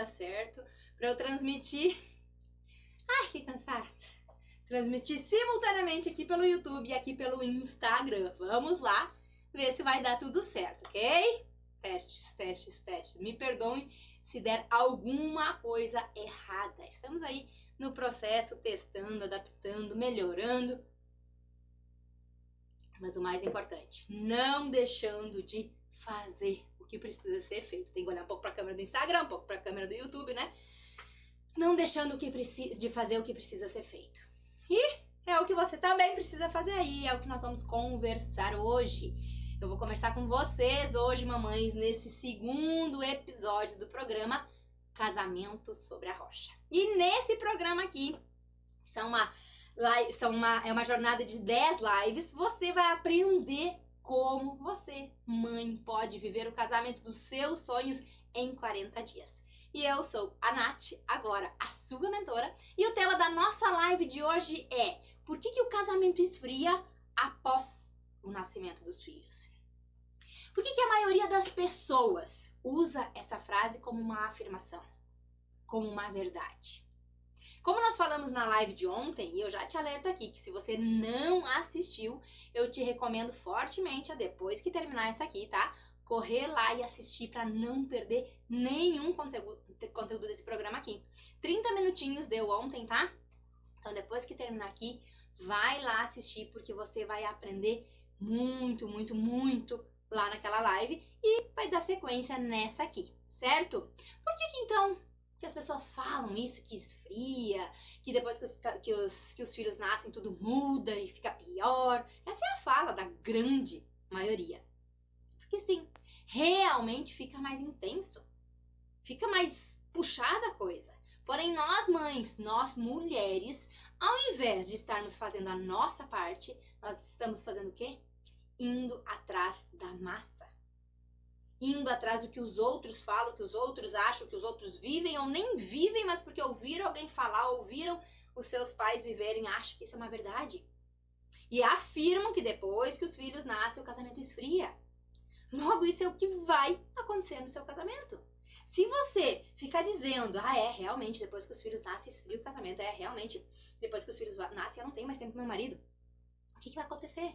dar certo, pra eu transmitir... Ai, que cansado! Transmitir simultaneamente aqui pelo YouTube e aqui pelo Instagram. Vamos lá ver se vai dar tudo certo, ok? Testes. Me perdoem se der alguma coisa errada. Estamos aí no processo, testando, adaptando, melhorando. Mas o mais importante, não deixando de fazer o que precisa ser feito. Tem que olhar um pouco para a câmera do Instagram, um pouco para a câmera do YouTube, né? Não deixando de fazer o que precisa ser feito. E é o que você também precisa fazer aí, é o que nós vamos conversar hoje. Eu vou conversar com vocês hoje, mamães, nesse segundo episódio do programa Casamento sobre a Rocha. E nesse programa aqui, é uma jornada de 10 lives, você vai aprender como você, mãe, pode viver o casamento dos seus sonhos em 40 dias. E eu sou a Nath, agora a sua mentora, e o tema da nossa live de hoje é: por que o casamento esfria após o nascimento dos filhos? Por que a maioria das pessoas usa essa frase como uma afirmação, como uma verdade? Como nós falamos na live de ontem, e eu já te alerto aqui que se você não assistiu, eu te recomendo fortemente a depois que terminar essa aqui, tá? Correr lá e assistir para não perder nenhum conteúdo desse programa aqui. 30 minutinhos deu ontem, tá? Então depois que terminar aqui, vai lá assistir porque você vai aprender muito lá naquela live e vai dar sequência nessa aqui, certo? Por que então que as pessoas falam isso, que esfria, que depois que os filhos nascem tudo muda e fica pior? Essa é a fala da grande maioria. Porque sim, realmente fica mais intenso, fica mais puxada a coisa. Porém, nós mães, nós mulheres, ao invés de estarmos fazendo a nossa parte, nós estamos fazendo o quê? Indo atrás da massa. Indo atrás do que os outros falam, o que os outros acham, o que os outros vivem ou nem vivem, mas porque ouviram alguém falar, ouviram os seus pais viverem, acham que isso é uma verdade. E afirmam que depois que os filhos nascem, o casamento esfria. Logo, isso é o que vai acontecer no seu casamento. Se você ficar dizendo, realmente, depois que os filhos nascem, esfria o casamento, realmente, depois que os filhos nascem, eu não tenho mais tempo com meu marido, o que vai acontecer?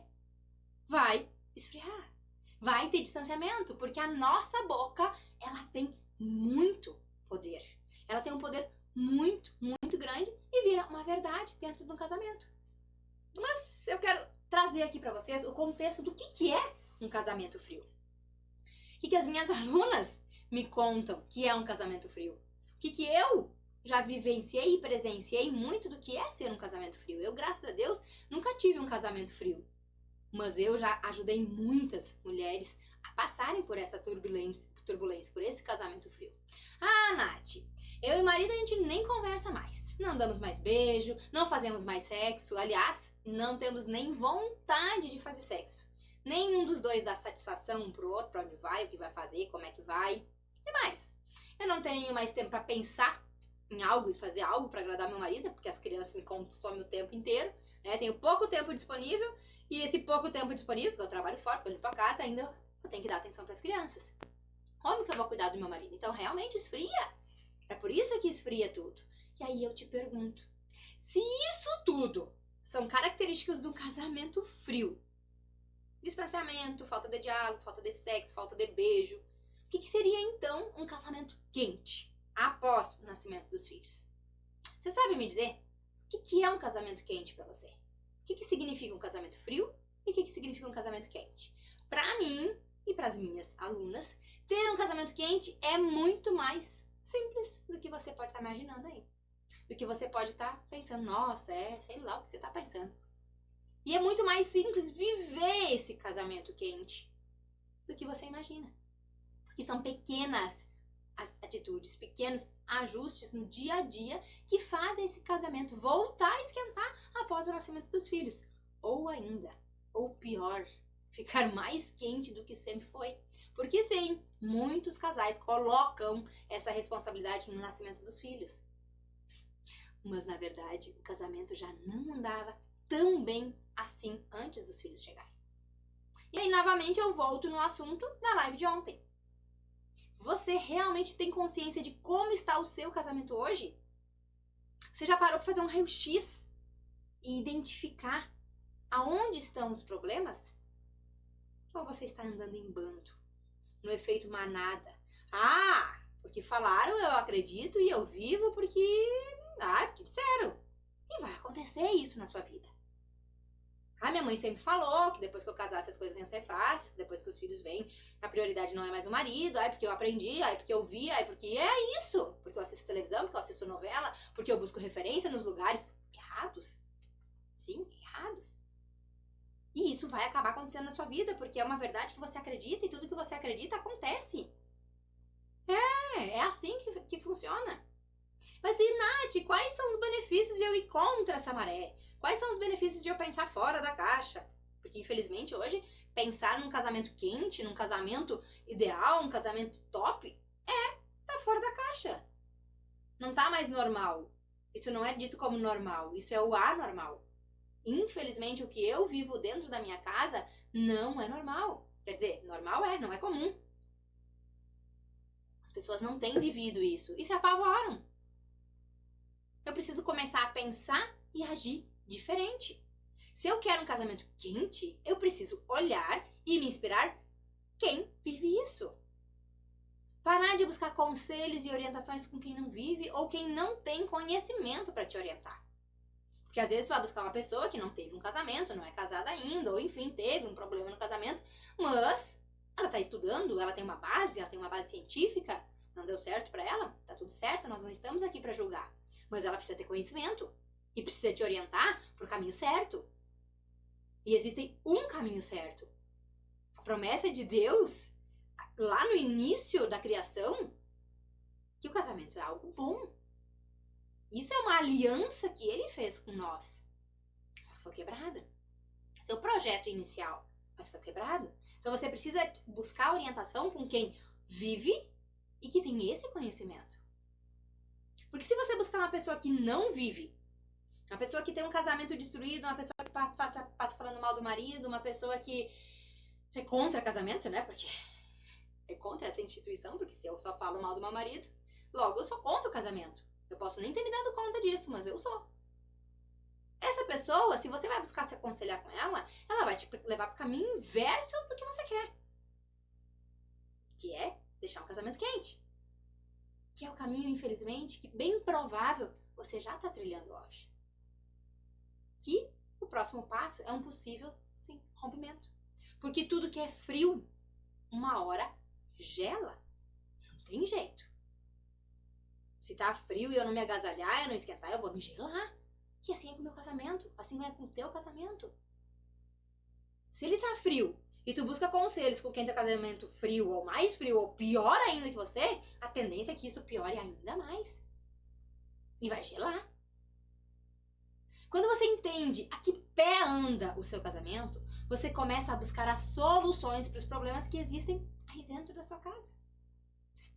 Vai esfriar. Vai ter distanciamento, porque a nossa boca, ela tem muito poder. Ela tem um poder muito grande e vira uma verdade dentro de um casamento. Mas eu quero trazer aqui para vocês o contexto do que é um casamento frio. O que as minhas alunas me contam que é um casamento frio. O que eu já vivenciei e presenciei muito do que é ser um casamento frio. Eu, graças a Deus, nunca tive um casamento frio. Mas eu já ajudei muitas mulheres a passarem por essa turbulência, por esse casamento frio. Nath, eu e o marido a gente nem conversa mais. Não damos mais beijo, não fazemos mais sexo. Aliás, não temos nem vontade de fazer sexo. Nenhum dos dois dá satisfação um pro outro, pra onde vai, o que vai fazer, como é que vai. E mais, eu não tenho mais tempo pra pensar em algo e fazer algo pra agradar meu marido, porque as crianças me consomem o tempo inteiro, né? Tenho pouco tempo disponível, e esse pouco tempo disponível, porque eu trabalho fora, porque eu limpo a casa, ainda eu tenho que dar atenção pras crianças. Como que eu vou cuidar do meu marido? Então, realmente esfria. É por isso que esfria tudo. E aí eu te pergunto, se isso tudo são características de um casamento frio, distanciamento, falta de diálogo, falta de sexo, falta de beijo, o que seria então um casamento quente após o nascimento dos filhos? Você sabe me dizer o que é um casamento quente para você? O que significa um casamento frio e o que significa um casamento quente? Para mim e para as minhas alunas, ter um casamento quente é muito mais simples do que você pode estar imaginando aí. Do que você pode estar pensando, nossa, sei lá o que você está pensando. E é muito mais simples viver esse casamento quente do que você imagina. Porque são pequenas atitudes, pequenos ajustes no dia a dia que fazem esse casamento voltar a esquentar após o nascimento dos filhos. Ou ainda, ou pior, ficar mais quente do que sempre foi. Porque sim, muitos casais colocam essa responsabilidade no nascimento dos filhos. Mas na verdade, o casamento já não andava tão bem assim antes dos filhos chegarem. E aí novamente eu volto no assunto da live de ontem. Você realmente tem consciência de como está o seu casamento hoje? Você já parou para fazer um raio-x e identificar aonde estão os problemas? Ou você está andando em bando, no efeito manada? Ah, porque falaram, eu acredito e eu vivo porque disseram. E vai acontecer isso na sua vida. A minha mãe sempre falou que depois que eu casasse as coisas iam ser fáceis, que depois que os filhos vêm, a prioridade não é mais o marido, aí porque eu aprendi, aí porque eu vi, aí porque é isso. Porque eu assisto televisão, porque eu assisto novela, porque eu busco referência nos lugares errados. Sim, errados. E isso vai acabar acontecendo na sua vida, porque é uma verdade que você acredita e tudo que você acredita acontece. É assim que funciona. Mas e, Nath, quais são os benefícios de eu ir contra essa maré? Quais são os benefícios de eu pensar fora da caixa? Porque, infelizmente, hoje, pensar num casamento quente, num casamento ideal, um casamento top, tá fora da caixa. Não tá mais normal. Isso não é dito como normal, isso é o anormal. Infelizmente, o que eu vivo dentro da minha casa não é normal. Quer dizer, normal não é comum. As pessoas não têm vivido isso e se apavoram. Eu preciso começar a pensar e agir diferente. Se eu quero um casamento quente, eu preciso olhar e me inspirar quem vive isso. Parar de buscar conselhos e orientações com quem não vive ou quem não tem conhecimento para te orientar. Porque às vezes você vai buscar uma pessoa que não teve um casamento, não é casada ainda, ou enfim, teve um problema no casamento, mas ela está estudando, ela tem uma base científica, não deu certo para ela, tá tudo certo, nós não estamos aqui para julgar. Mas ela precisa ter conhecimento e precisa te orientar pro caminho certo. E existe um caminho certo. A promessa de Deus, lá no início da criação, que o casamento é algo bom. Isso é uma aliança que ele fez com nós. Só que foi quebrada. Seu projeto inicial, mas foi quebrado. Então você precisa buscar orientação com quem vive e que tem esse conhecimento. Porque se você buscar uma pessoa que não vive, uma pessoa que tem um casamento destruído, uma pessoa que passa falando mal do marido, uma pessoa que é contra casamento, né? Porque é contra essa instituição, porque se eu só falo mal do meu marido, logo eu sou contra o casamento. Eu posso nem ter me dado conta disso, mas eu sou. Essa pessoa, se você vai buscar se aconselhar com ela, ela vai te levar para o caminho inverso do que você quer. Que é deixar um casamento quente. Que é o caminho, infelizmente, que bem provável você já está trilhando hoje. Que o próximo passo é um possível, sim, rompimento. Porque tudo que é frio, uma hora gela. Não tem jeito. Se tá frio e eu não me agasalhar, eu não esquentar, eu vou me gelar. E assim é com o meu casamento, assim é com o teu casamento. Se ele tá frio e tu busca conselhos com quem tem casamento frio ou mais frio ou pior ainda que você, a tendência é que isso piore ainda mais. E vai gelar. Quando você entende a que pé anda o seu casamento, você começa a buscar as soluções para os problemas que existem aí dentro da sua casa.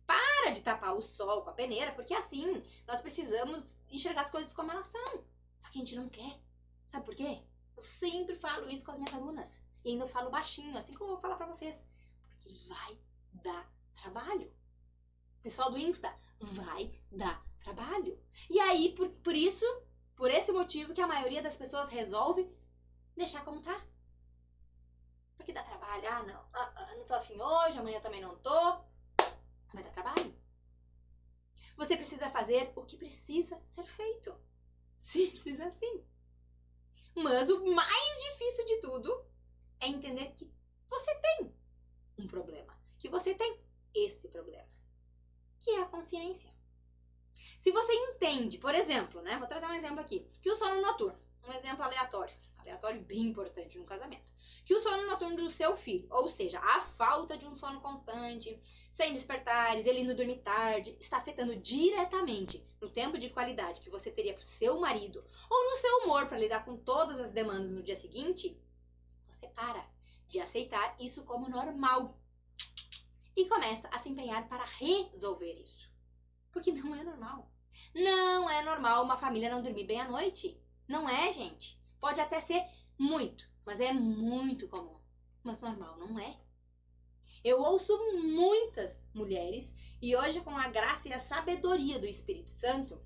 Para de tapar o sol com a peneira, porque assim nós precisamos enxergar as coisas como elas são. Só que a gente não quer. Sabe por quê? Eu sempre falo isso com as minhas alunas. E ainda eu falo baixinho, assim como eu vou falar pra vocês. Porque vai dar trabalho. Pessoal do Insta, vai dar trabalho. E aí, por esse motivo que a maioria das pessoas resolve deixar como tá. Porque dá trabalho. Não tô afim hoje, amanhã também não tô. Vai dar trabalho. Você precisa fazer o que precisa ser feito. Simples assim. Mas o mais difícil de tudo é entender que você tem um problema. Que você tem esse problema. Que é a consciência. Se você entende, por exemplo, né? Vou trazer um exemplo aqui. Que o sono noturno, um exemplo aleatório bem importante no casamento. Que o sono noturno do seu filho, ou seja, a falta de um sono constante, sem despertares, ele indo dormir tarde, está afetando diretamente no tempo de qualidade que você teria para o seu marido, ou no seu humor para lidar com todas as demandas no dia seguinte, você para de aceitar isso como normal e começa a se empenhar para resolver isso. Porque não é normal. Não é normal uma família não dormir bem à noite. Não é, gente. Pode até ser muito, mas é muito comum. Mas normal não é. Eu ouço muitas mulheres e hoje, com a graça e a sabedoria do Espírito Santo,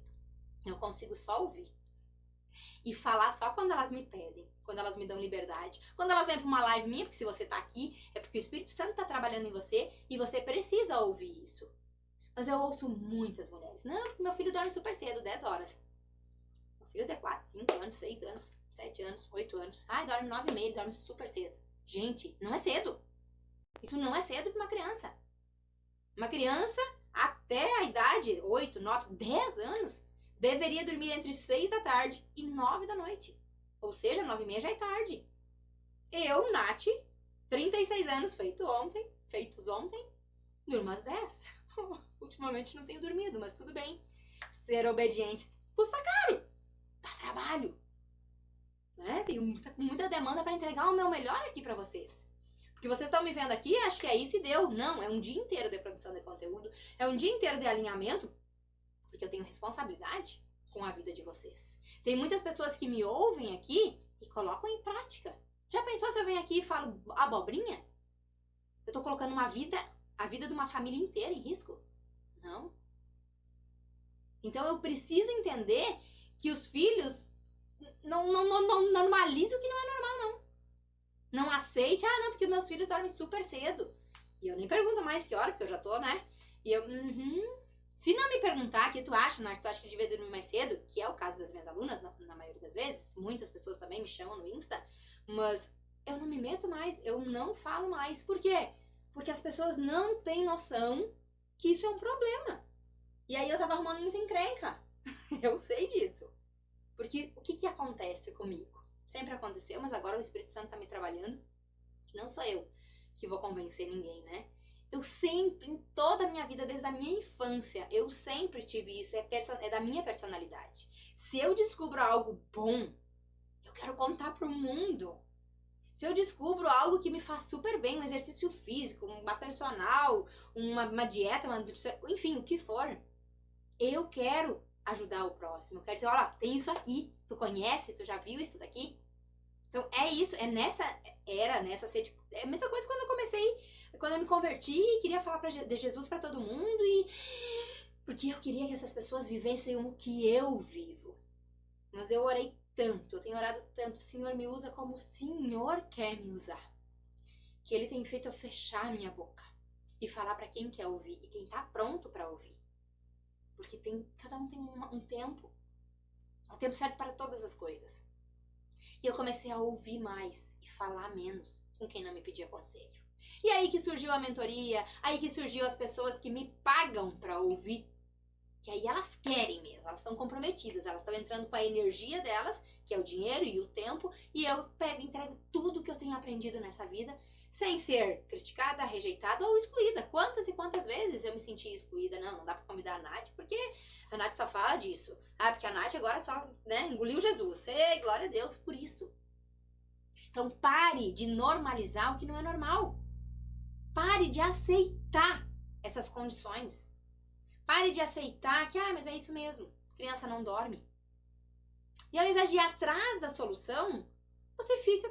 eu consigo só ouvir e falar só quando elas me pedem, quando elas me dão liberdade, quando elas vêm para uma live minha, porque se você tá aqui é porque o Espírito Santo tá trabalhando em você e você precisa ouvir isso. Mas eu ouço muitas mulheres. Não, porque meu filho dorme super cedo, 10 horas. Meu filho é de 4, 5 anos, 6 anos, 7 anos, 8 anos. Ai, dorme 9 e meia, ele dorme super cedo. Gente, não é cedo. Isso não é cedo para uma criança. Uma criança, até a idade, 8, 9, 10 anos, deveria dormir entre 6 da tarde e 9 da noite. Ou seja, 9 e meia já é tarde. Eu, Nath, 36 anos, feitos ontem, durmo às 10. Ultimamente não tenho dormido, mas tudo bem. Ser obediente custa caro. Dá trabalho. Né? Tenho muita demanda para entregar o meu melhor aqui para vocês. Porque vocês estão me vendo aqui, acho que é isso e deu. Não, é um dia inteiro de produção de conteúdo. É um dia inteiro de alinhamento. Porque eu tenho responsabilidade com a vida de vocês. Tem muitas pessoas que me ouvem aqui e colocam em prática. Já pensou se eu venho aqui e falo abobrinha? Eu tô colocando a vida de uma família inteira em risco? Não. Então eu preciso entender que os filhos não normalizem o que não é normal, não. Não aceite, não, porque meus filhos dormem super cedo. E eu nem pergunto mais que hora, porque eu já tô, né? E eu, Se não me perguntar, que tu acha, Nath, tu acha que devia dormir mais cedo, que é o caso das minhas alunas, na maioria das vezes, muitas pessoas também me chamam no Insta, mas eu não me meto mais, eu não falo mais. Por quê? Porque as pessoas não têm noção que isso é um problema. E aí eu tava arrumando muita encrenca. Eu sei disso. Porque o que acontece comigo? Sempre aconteceu, mas agora o Espírito Santo tá me trabalhando. Não sou eu que vou convencer ninguém, né? Eu sempre, em toda a minha vida, desde a minha infância, eu sempre tive isso, é da minha personalidade. Se eu descubro algo bom, eu quero contar pro mundo. Se eu descubro algo que me faz super bem, um exercício físico, uma personal, uma dieta, enfim, o que for, eu quero ajudar o próximo. Eu quero dizer, olha, tem isso aqui, tu conhece, tu já viu isso daqui? Então é isso, nessa sede. É a mesma coisa quando eu me converti e queria falar de Jesus para todo mundo, porque eu queria que essas pessoas vivessem o que eu vivo. Mas eu orei tanto, eu tenho orado tanto, Senhor, me usa como o Senhor quer me usar. Que Ele tem feito eu fechar a minha boca e falar para quem quer ouvir e quem tá pronto para ouvir. Porque cada um tem um tempo certo para todas as coisas. E eu comecei a ouvir mais e falar menos com quem não me pedia conselho. E aí que surgiu a mentoria, aí que surgiu as pessoas que me pagam para ouvir. Que aí elas querem mesmo, elas estão comprometidas, elas estão entrando com a energia delas, que é o dinheiro e o tempo, e eu entrego tudo que eu tenho aprendido nessa vida, sem ser criticada, rejeitada ou excluída. Quantas e quantas vezes eu me senti excluída? Não dá pra convidar a Nath, porque a Nath só fala disso. Porque a Nath agora só, engoliu Jesus. Ei, glória a Deus por isso. Então pare de normalizar o que não é normal. Pare de aceitar essas condições. Pare de aceitar que, mas é isso mesmo, criança não dorme. E ao invés de ir atrás da solução,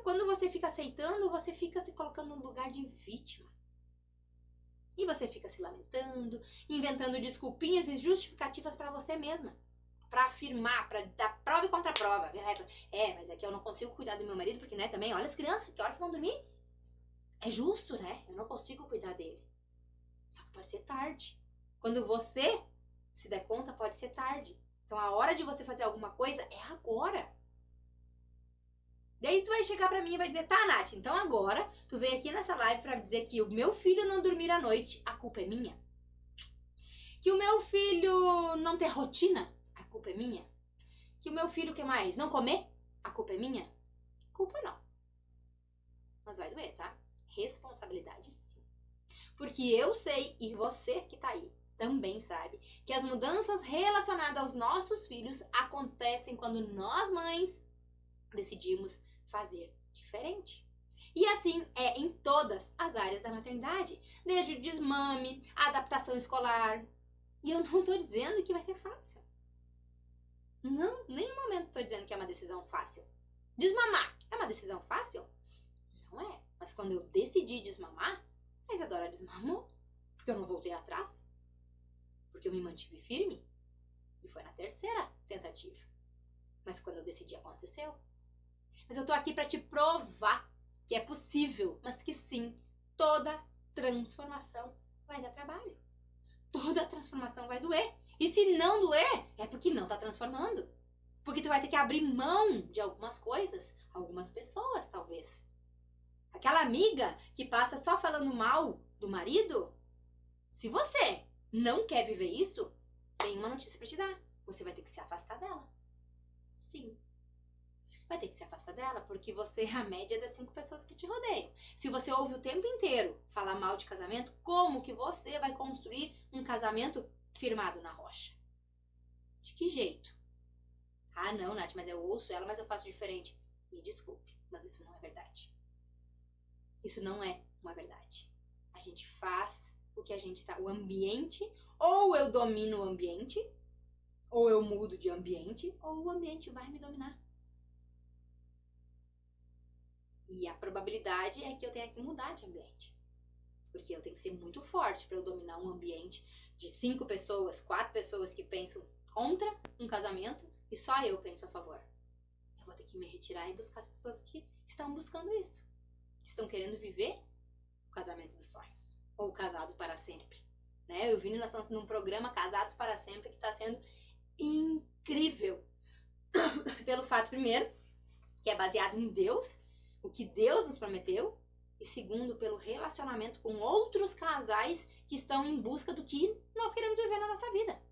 quando você fica aceitando, você fica se colocando no lugar de vítima. E você fica se lamentando, inventando desculpinhas e justificativas para você mesma. Para afirmar, para dar prova e contra-prova. Mas é que eu não consigo cuidar do meu marido, porque, também, olha as crianças, que hora que vão dormir? É justo, eu não consigo cuidar dele. Só que pode ser tarde. Quando você se der conta, pode ser tarde. Então, a hora de você fazer alguma coisa é agora. Daí tu vai chegar pra mim e vai dizer, tá, Nath, então agora tu veio aqui nessa live pra dizer que o meu filho não dormir à noite, a culpa é minha. Que o meu filho não ter rotina, a culpa é minha. Que o meu filho, o que mais? Não comer, a culpa é minha. Culpa não. Mas vai doer, tá? Responsabilidade sim. Porque eu sei, e você que tá aí, também sabe que as mudanças relacionadas aos nossos filhos acontecem quando nós, mães, decidimos fazer diferente. E assim é em todas as áreas da maternidade, desde o desmame, a adaptação escolar. E eu não tô dizendo que vai ser fácil. Não, em nenhum momento tô dizendo que é uma decisão fácil. Desmamar é uma decisão fácil? Não é. Mas quando eu decidi desmamar, A Isadora desmamou, porque eu não voltei atrás, porque eu me mantive firme. E foi na terceira tentativa. Mas quando eu decidi, aconteceu. Mas eu tô aqui pra te provar que é possível, mas que sim, toda transformação vai dar trabalho. Toda transformação vai doer. E se não doer, é porque não tá transformando. Porque tu vai ter que abrir mão de algumas coisas, algumas pessoas, talvez. Aquela amiga que passa só falando mal do marido, se você não quer viver isso, tem uma notícia pra te dar. Você vai ter que se afastar dela. Sim. Vai ter que se afastar dela porque você é a média das 5 pessoas que te rodeiam. Se você ouve o tempo inteiro falar mal de casamento, como que você vai construir um casamento firmado na rocha? De que jeito? Ah, não, Nath, mas eu ouço ela, mas eu faço diferente. Me desculpe, mas isso não é verdade. Isso não é uma verdade. A gente faz o que a gente tá... O ambiente, ou eu domino o ambiente, ou eu mudo de ambiente, ou o ambiente vai me dominar. E a probabilidade é que eu tenha que mudar de ambiente. Porque eu tenho que ser muito forte para eu dominar um ambiente de 5 pessoas, 4 pessoas que pensam contra um casamento e só eu penso a favor. Eu vou ter que me retirar e buscar as pessoas que estão buscando isso. Estão querendo viver o casamento dos sonhos. Ou casado para sempre. Né? Eu vi nós estamos num programa Casados para Sempre que está sendo incrível. Pelo fato, primeiro, que é baseado em Deus, o que Deus nos prometeu, e segundo, pelo relacionamento com outros casais que estão em busca do que nós queremos viver na nossa vida.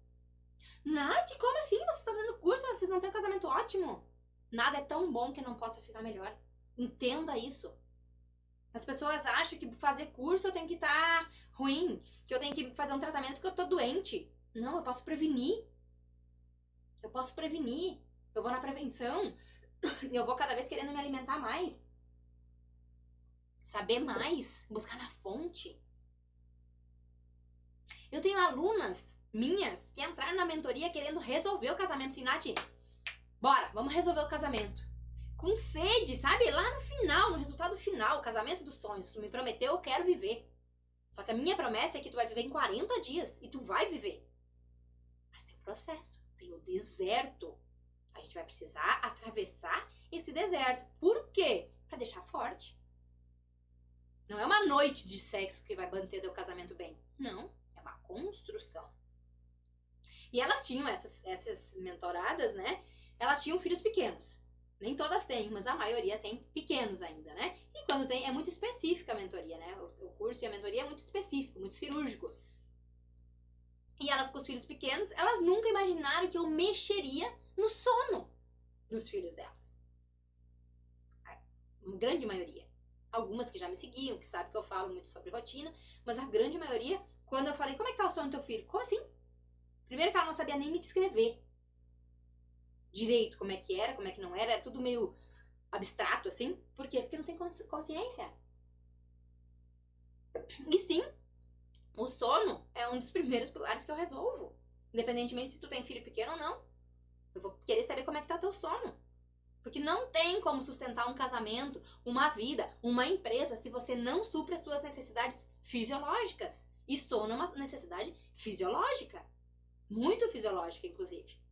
Nath, como assim? Vocês estão fazendo curso, vocês não têm um casamento ótimo? Nada é tão bom que não possa ficar melhor. Entenda isso. As pessoas acham que fazer curso eu tenho que estar ruim, que eu tenho que fazer um tratamento porque eu tô doente. Não, eu posso prevenir. Eu posso prevenir. Eu vou na prevenção. Eu vou cada vez querendo me alimentar mais. Saber mais. Buscar na fonte. Eu tenho alunas minhas que entraram na mentoria querendo resolver o casamento. Assim, Nath, bora, vamos resolver o casamento. Com sede, sabe? Lá no final, no resultado final, o casamento dos sonhos. Tu me prometeu, eu quero viver. Só que a minha promessa é que tu vai viver em 40 dias. E tu vai viver. Mas tem um processo. Tem o deserto. A gente vai precisar atravessar esse deserto. Por quê? Pra deixar forte. Não é uma noite de sexo que vai manter teu casamento bem. Não. É uma construção. E elas tinham, essas mentoradas, né? Elas tinham filhos pequenos. Nem todas têm, mas a maioria tem pequenos ainda, né? E quando tem, é muito específica a mentoria, né? O curso e a mentoria é muito específico, muito cirúrgico. E elas com os filhos pequenos, elas nunca imaginaram que eu mexeria no sono dos filhos delas. A grande maioria. Algumas que já me seguiam, que sabem que eu falo muito sobre rotina, mas a grande maioria, quando eu falei, como é que tá o sono do teu filho? Como assim? Primeiro que ela não sabia nem me descrever direito como é que era, como é que não era tudo meio abstrato, assim. Por quê? Porque não tem consciência. E sim, o sono é um dos primeiros pilares que eu resolvo. Independentemente se tu tem filho pequeno ou não. Eu vou querer saber como é que tá teu sono. Porque não tem como sustentar um casamento, uma vida, uma empresa, se você não supre as suas necessidades fisiológicas. E sono é uma necessidade fisiológica. Muito fisiológica, inclusive.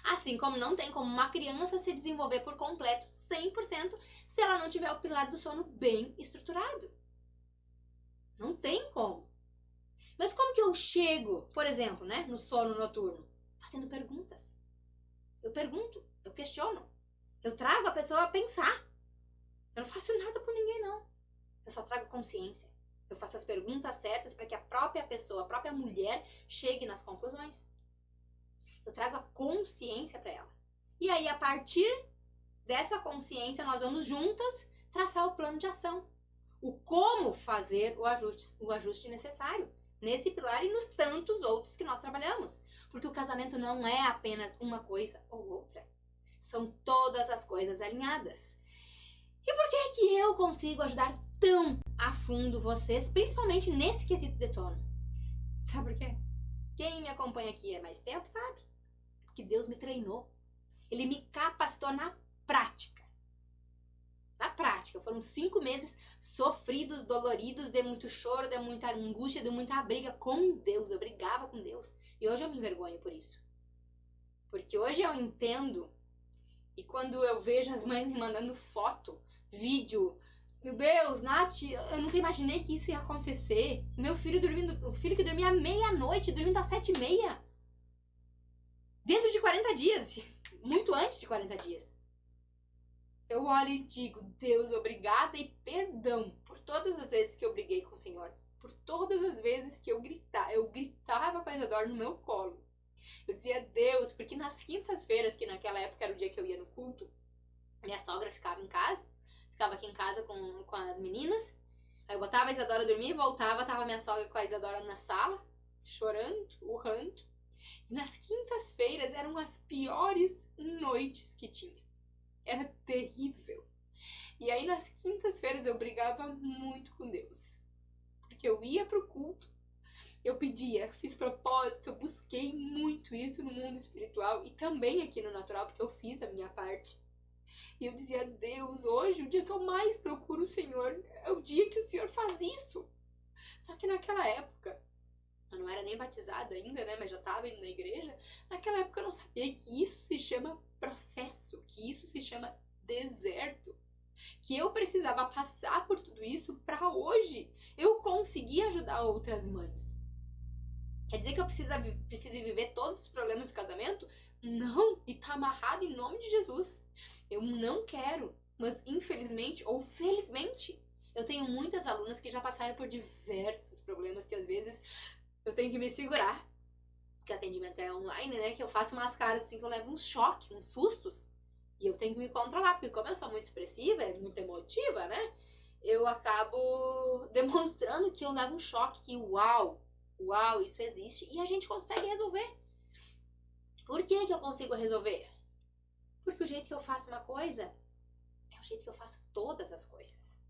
Assim como não tem como uma criança se desenvolver por completo, 100%, se ela não tiver o pilar do sono bem estruturado. Não tem como. Mas como que eu chego, por exemplo, né, no sono noturno? Fazendo perguntas. Eu pergunto, eu questiono. Eu trago a pessoa a pensar. Eu não faço nada por ninguém, não. Eu só trago consciência. Eu faço as perguntas certas para que a própria pessoa, a própria mulher, chegue nas conclusões. Eu trago a consciência para ela. E aí, a partir dessa consciência, nós vamos juntas traçar o plano de ação. O como fazer o ajuste necessário nesse pilar e nos tantos outros que nós trabalhamos. Porque o casamento não é apenas uma coisa ou outra. São todas as coisas alinhadas. E por que é que eu consigo ajudar tão a fundo vocês, principalmente nesse quesito de sono? Sabe por quê? Quem me acompanha aqui há mais tempo sabe. Que Deus me treinou. Ele me capacitou na prática. Na prática, foram 5 meses sofridos, doloridos, de muito choro, de muita angústia, de muita briga com Deus. Eu brigava com Deus. E hoje eu me envergonho por isso. Porque hoje eu entendo, e quando eu vejo as mães me mandando foto, vídeo, meu Deus, Nath, eu nunca imaginei que isso ia acontecer. Meu filho dormindo, o filho que dormia meia-noite, dormindo às 7h30. Dentro de 40 dias, muito antes de 40 dias. Eu olho e digo, Deus, obrigada e perdão por todas as vezes que eu briguei com o Senhor. Por todas as vezes que eu gritava com a Isadora no meu colo. Eu dizia, Deus, porque nas quintas-feiras, que naquela época era o dia que eu ia no culto, minha sogra ficava em casa, ficava aqui em casa com as meninas, aí eu botava a Isadora a dormir, voltava, tava minha sogra com a Isadora na sala, chorando, urrando. E nas quintas-feiras eram as piores noites que tinha. Era terrível. E aí nas quintas-feiras eu brigava muito com Deus. Porque eu ia pro culto, eu pedia, fiz propósito, eu busquei muito isso no mundo espiritual e também aqui no natural, porque eu fiz a minha parte. E eu dizia, Deus, hoje o dia que eu mais procuro o Senhor é o dia que o Senhor faz isso. Só que naquela época, eu não era nem batizada ainda, né, mas já estava indo na igreja. Naquela época eu não sabia que isso se chama processo, que isso se chama deserto. Que eu precisava passar por tudo isso para hoje eu conseguir ajudar outras mães. Quer dizer que eu precise viver todos os problemas do casamento? Não, e tá amarrado em nome de Jesus. Eu não quero, mas infelizmente ou felizmente, eu tenho muitas alunas que já passaram por diversos problemas que às vezes eu tenho que me segurar. Porque o atendimento é online, né? Que eu faço umas caras assim que eu levo um choque, uns sustos. E eu tenho que me controlar, porque como eu sou muito expressiva, muito emotiva, né? Eu acabo demonstrando que eu levo um choque, que uau, isso existe. E a gente consegue resolver. Por que eu consigo resolver? Porque o jeito que eu faço uma coisa é o jeito que eu faço todas as coisas.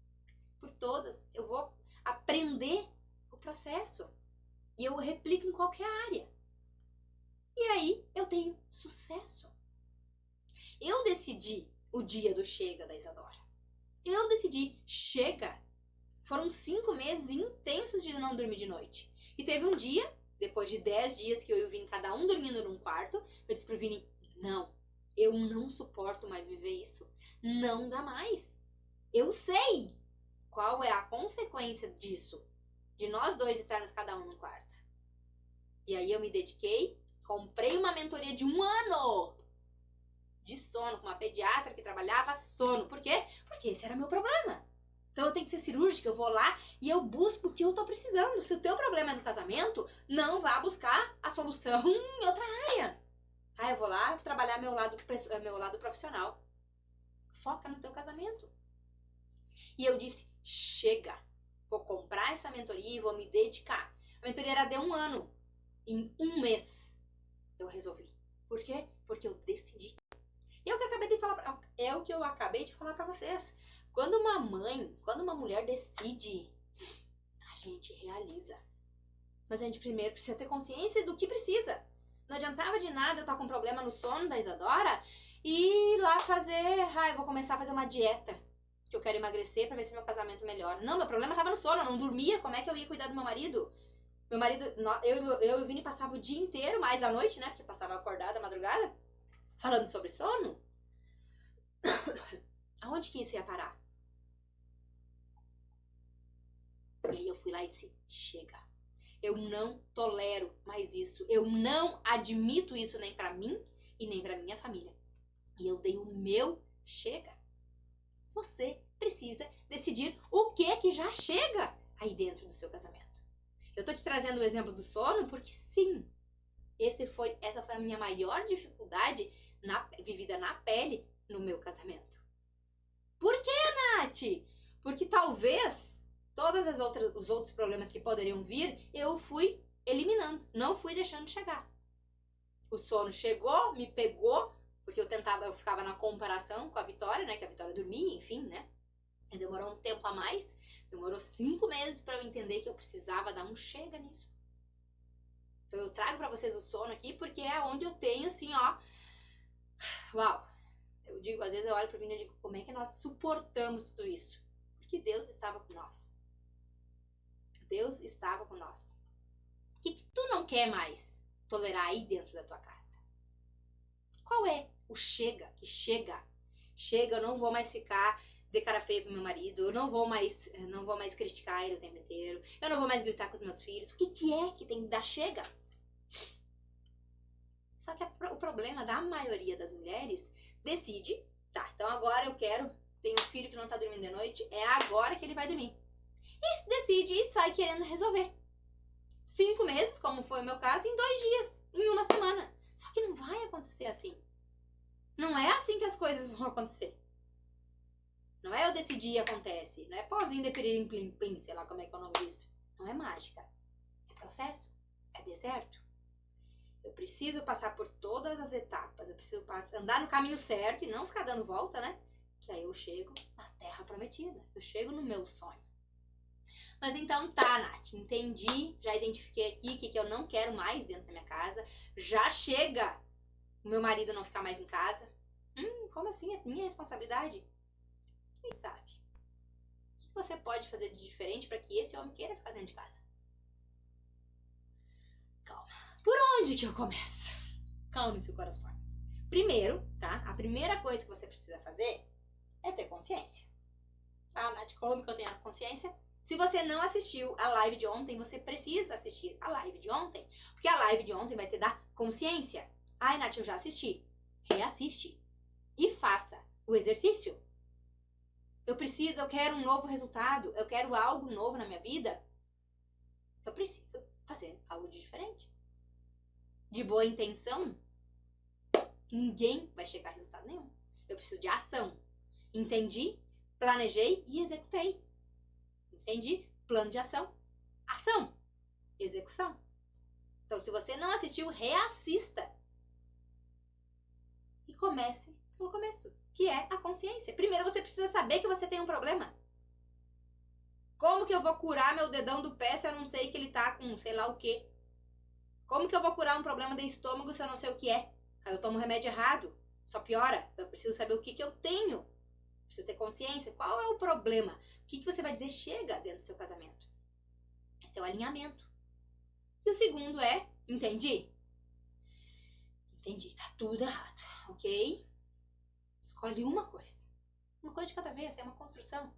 Por todas, eu vou aprender o processo. E eu replico em qualquer área. E aí eu tenho sucesso. Eu decidi o dia do chega da Isadora. Eu decidi, chega. Foram 5 meses intensos de não dormir de noite. E teve um dia, depois de 10 dias que eu e o Vini, cada um dormindo num quarto, eu disse pro Vini, não, eu não suporto mais viver isso. Não dá mais. Eu sei qual é a consequência disso. De nós dois estarmos cada um num quarto. E aí eu me dediquei, comprei uma mentoria de 1 ano de sono, com uma pediatra que trabalhava sono. Por quê? Porque esse era meu problema. Então eu tenho que ser cirúrgica, eu vou lá e eu busco o que eu tô precisando. Se o teu problema é no casamento, não vá buscar a solução em outra área. Ah, eu vou lá trabalhar meu lado profissional. Foca no teu casamento. E eu disse, chega, vou comprar essa mentoria e vou me dedicar. A mentoria era de 1 ano. Em 1 mês eu resolvi. Por quê? Porque eu decidi. E é o que eu acabei de falar pra vocês. Quando uma mulher decide, a gente realiza. Mas a gente primeiro precisa ter consciência do que precisa. Não adiantava de nada eu estar com problema no sono da Isadora e ir lá eu vou começar a fazer uma dieta. Que eu quero emagrecer pra ver se meu casamento melhora. Não, meu problema tava no sono, eu não dormia. Como é que eu ia cuidar do meu marido? Meu marido, eu e o Vini passava o dia inteiro, mais à noite, né? Porque passava acordada, madrugada, falando sobre sono. Aonde que isso ia parar? E aí eu fui lá e disse, chega. Eu não tolero mais isso. Eu não admito isso nem pra mim e nem pra minha família. E eu dei o meu chega. Você precisa decidir o que já chega aí dentro do seu casamento. Eu tô te trazendo o exemplo do sono porque sim, essa foi a minha maior dificuldade vivida na pele no meu casamento. Por que, Nath? Porque talvez todos os outros problemas que poderiam vir, eu fui eliminando, não fui deixando chegar. O sono chegou, me pegou, porque eu ficava na comparação com a Vitória, né? Que a Vitória dormia, enfim, né? E demorou um tempo a mais, demorou 5 meses para eu entender que eu precisava dar um chega nisso. Então eu trago para vocês o sono aqui, porque é onde eu tenho assim, ó, uau, Eu digo, às vezes eu olho pro Vini e digo, como é que nós suportamos tudo isso? Porque Deus estava com nós. Deus estava com nós. O que tu não quer mais tolerar aí dentro da tua casa? Qual é o chega? Que chega. Chega, eu não vou mais ficar de cara feia pro meu marido, eu não vou mais criticar ele o tempo inteiro, eu não vou mais gritar com os meus filhos. O que é que tem que dar chega? Só que o problema da maioria das mulheres decide, tá, então agora tenho um filho que não tá dormindo de noite, é agora que ele vai dormir. E decide e sai querendo resolver. 5 meses, como foi o meu caso, em 2 dias, em 1 semana. Só que não vai acontecer assim. Não é assim que as coisas vão acontecer. Não é eu decidir e acontece. Não é pozinho de peririm plim plim, sei lá como é que é o nome disso. Não é mágica. É processo. É deserto. Eu preciso passar por todas as etapas. Eu preciso andar no caminho certo e não ficar dando volta, né? Que aí eu chego na terra prometida. Eu chego no meu sonho. Mas então tá, Nath. Entendi. Já identifiquei aqui o que eu não quero mais dentro da minha casa. Já chega o meu marido não ficar mais em casa. Como assim? É minha responsabilidade? Quem sabe? O que você pode fazer de diferente para que esse homem queira ficar dentro de casa? Calma. Por onde que eu começo? Calme-se, corações. Primeiro, tá? A primeira coisa que você precisa fazer é ter consciência. Tá, Nath? Como que eu tenho a consciência? Se você não assistiu a live de ontem, você precisa assistir a live de ontem. Porque a live de ontem vai te dar consciência. Ai, Nath, eu já assisti. Reassiste. E faça o exercício. Eu quero um novo resultado. Eu quero algo novo na minha vida. Eu preciso fazer algo de diferente. De boa intenção, ninguém vai chegar a resultado nenhum. Eu preciso de ação. Entendi, planejei e executei. Entendi, plano de ação. Ação, execução. Então, se você não assistiu, reassista. E comece pelo começo, que é a consciência. Primeiro, você precisa saber que você tem um problema. Como que eu vou curar meu dedão do pé se eu não sei que ele tá com sei lá o quê? Como que eu vou curar um problema de estômago se eu não sei o que é? Aí eu tomo remédio errado, só piora. Eu preciso saber o que eu tenho. Preciso ter consciência. Qual é o problema? O que você vai dizer chega dentro do seu casamento? Esse é o alinhamento. E o segundo é, entendi? Entendi, tá tudo errado, ok? Escolhe uma coisa de cada vez, é uma construção.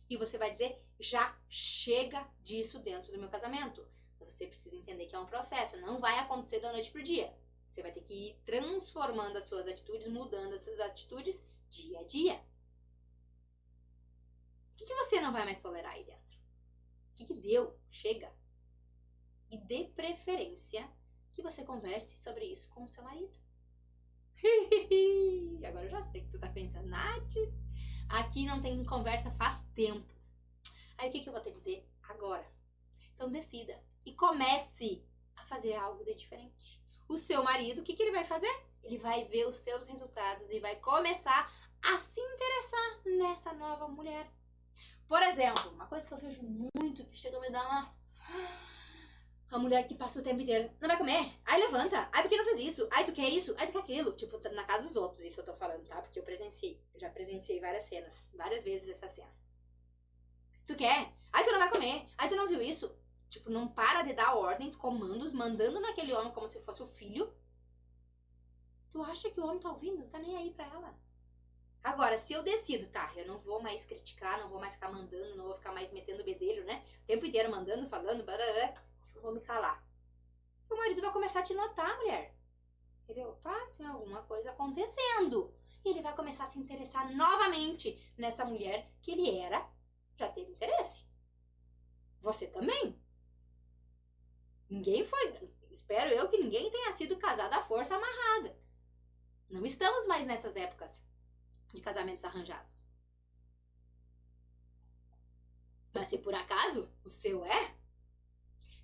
E você vai dizer, já chega disso dentro do meu casamento. Mas você precisa entender que é um processo, não vai acontecer da noite pro dia. Você vai ter que ir transformando as suas atitudes, mudando as suas atitudes dia a dia. O que você não vai mais tolerar aí dentro? O que deu? Chega. E dê preferência que você converse sobre isso com o seu marido. Agora eu já sei o que tu tá pensando. Nath, aqui não tem conversa faz tempo. Aí o que eu vou te dizer agora? Então decida e comece a fazer algo de diferente. O seu marido, o que ele vai fazer? Ele vai ver os seus resultados e vai começar a se interessar nessa nova mulher. Por exemplo, uma coisa que eu vejo muito, que chega a me dar uma mulher que passa o tempo inteiro, não vai comer? Ai, levanta. Ai, por que não fez isso? Ai, tu quer isso? Ai, tu quer aquilo. Tipo, na casa dos outros, isso eu tô falando, tá? Porque eu já presenciei várias cenas, várias vezes essa cena. Tu quer? Ai, tu não vai comer. Ai, tu não viu isso? Tipo, não para de dar ordens, comandos, mandando naquele homem como se fosse o filho. Tu acha que o homem tá ouvindo? Não tá nem aí pra ela. Agora, se eu decido, tá, eu não vou mais criticar, não vou mais ficar mandando, não vou ficar mais metendo bedelho, né? O tempo inteiro mandando, falando, eu vou me calar. O marido vai começar a te notar, mulher. Entendeu? Opa, tem alguma coisa acontecendo. E ele vai começar a se interessar novamente nessa mulher que ele já teve interesse. Você também. Espero eu que ninguém tenha sido casado à força amarrada. Não estamos mais nessas épocas de casamentos arranjados. Mas se por acaso o seu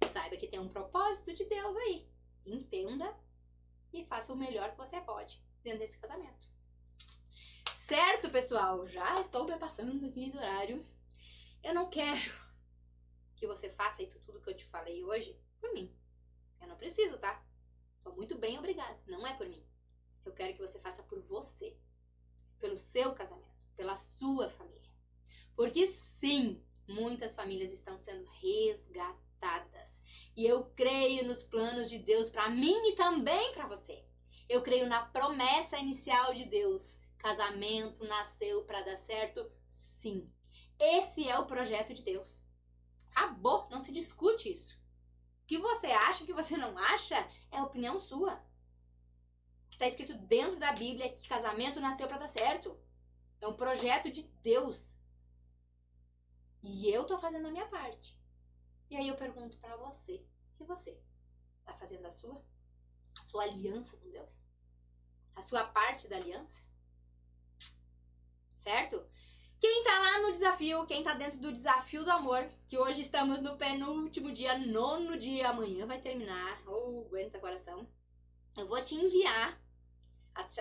saiba que tem um propósito de Deus aí. Entenda e faça o melhor que você pode dentro desse casamento. Certo, pessoal? Já estou me passando aqui do horário. Eu não quero que você faça isso tudo que eu te falei hoje por mim. Eu não preciso, tá? Tô muito bem, obrigada. Não é por mim. Eu quero que você faça por você. pelo seu casamento, pela sua família. Porque sim, muitas famílias estão sendo resgatadas. E eu creio nos planos de Deus para mim e também para você. Eu creio na promessa inicial de Deus. Casamento nasceu para dar certo, sim. Esse é o projeto de Deus. Acabou, não se discute isso. O que você acha, o que você não acha, é opinião sua. Está escrito dentro da Bíblia que casamento nasceu para dar certo. É um projeto de Deus. E eu tô fazendo a minha parte. E aí eu pergunto para você, e você? Tá fazendo a sua? A sua aliança com Deus? A sua parte da aliança? Certo? Quem tá lá no desafio, quem tá dentro do desafio do amor, que hoje estamos no penúltimo dia, 9º dia, amanhã vai terminar, aguenta coração. Eu vou te enviar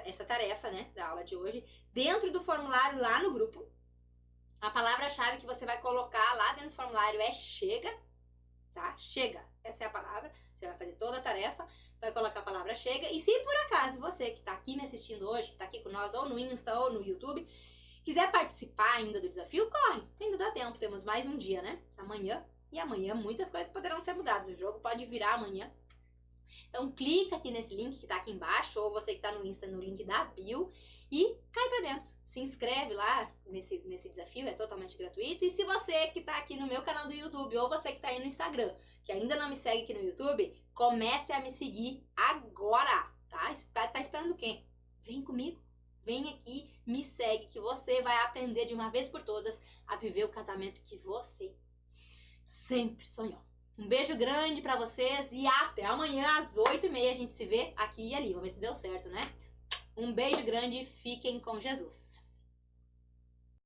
essa tarefa, né, da aula de hoje, dentro do formulário lá no grupo. A palavra-chave que você vai colocar lá dentro do formulário é chega, tá? Chega, essa é a palavra. Você vai fazer toda a tarefa, vai colocar a palavra chega. E se por acaso você que tá aqui me assistindo hoje, que tá aqui com nós ou no Insta ou no YouTube, quiser participar ainda do desafio, corre, ainda dá tempo, temos mais um dia, né? Amanhã, e amanhã muitas coisas poderão ser mudadas, o jogo pode virar amanhã. Então clica aqui nesse link que tá aqui embaixo, ou você que tá no Insta, no link da bio, e cai pra dentro. Se inscreve lá nesse desafio, é totalmente gratuito. E se você que tá aqui no meu canal do YouTube, ou você que tá aí no Instagram, que ainda não me segue aqui no YouTube, comece a me seguir agora, tá? Tá esperando o quê? Vem comigo. Vem aqui, me segue, que você vai aprender de uma vez por todas a viver o casamento que você sempre sonhou. Um beijo grande pra vocês e até amanhã às 8h30 a gente se vê aqui e ali. Vamos ver se deu certo, né? Um beijo grande e fiquem com Jesus.